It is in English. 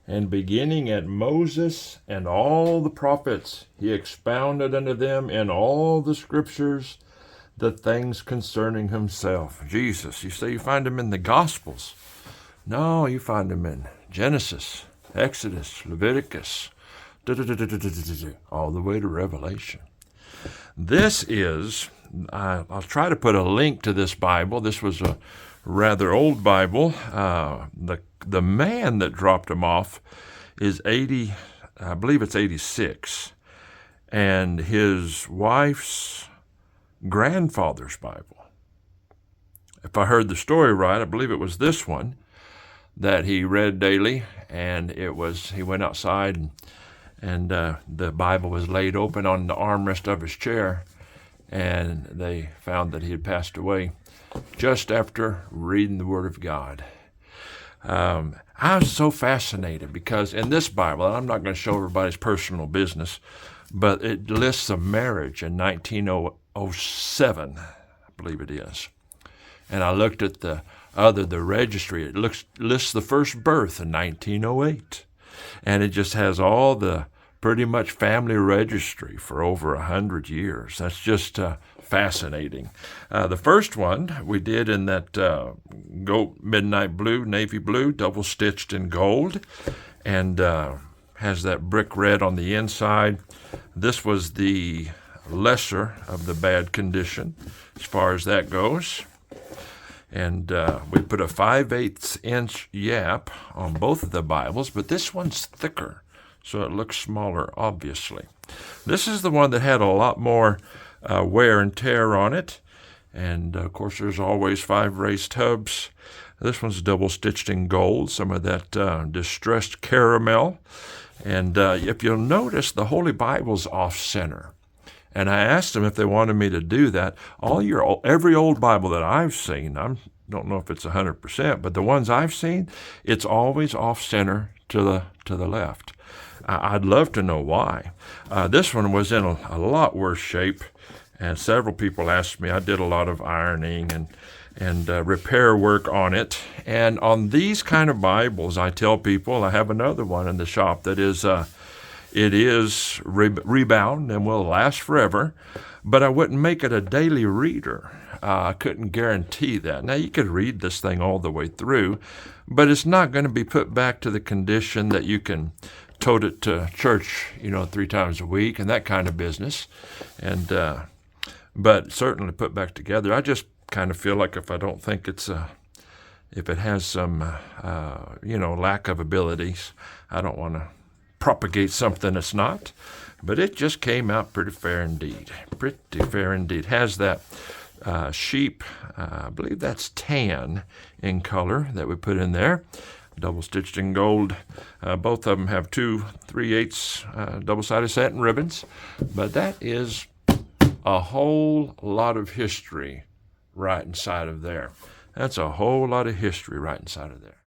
And beginning at Moses and all the prophets, he expounded unto them in all the scriptures the things concerning himself. Jesus, you say you find him in the Gospels. No, you find him in Genesis, Exodus, Leviticus, all the way to Revelation. This is, I'll try to put a link to this Bible. This was a rather old Bible. The man that dropped him off is 80, I believe it's 86, and his wife's grandfather's Bible. If I heard the story right, I believe it was this one that he read daily, and he went outside and the Bible was laid open on the armrest of his chair, and they found that he had passed away just after reading the Word of God. I was so fascinated because in this Bible, and I'm not going to show everybody's personal business, but it lists a marriage in 1907, I believe it is. And I looked at the registry. It lists the first birth in 1908. And it just has all the pretty much family registry for over 100 years. That's just fascinating. The first one we did in that goat midnight blue, navy blue, double stitched in gold, and has that brick red on the inside. This was the lesser of the bad condition as far as that goes. And we put a 5/8 inch yap on both of the Bibles, but this one's thicker, so it looks smaller, obviously. This is the one that had a lot more wear and tear on it. And, of course, there's always 5 raised hubs. This one's double-stitched in gold, some of that distressed caramel. And if you'll notice, the Holy Bible's off-center. And I asked them if they wanted me to do that. Every old Bible that I've seen, I don't know if it's 100%, but the ones I've seen, it's always off-center to the left. I'd love to know why. This one was in a lot worse shape, and several people asked me. I did a lot of ironing and repair work on it. And on these kind of Bibles, I tell people, I have another one in the shop that is it is rebound and will last forever, but I wouldn't make it a daily reader. I couldn't guarantee that. Now, you could read this thing all the way through, but it's not going to be put back to the condition that you can tote it to church, 3 times a week and that kind of business. And but certainly put back together. I just kind of feel like if I don't think if it has some, lack of abilities, I don't want to propagate something that's not. But it just came out pretty fair indeed. Pretty fair indeed. Has that sheep, I believe that's tan in color that we put in there, double stitched in gold. Both of them have 2 3/8 double-sided satin ribbons. But that is a whole lot of history right inside of there. That's a whole lot of history right inside of there.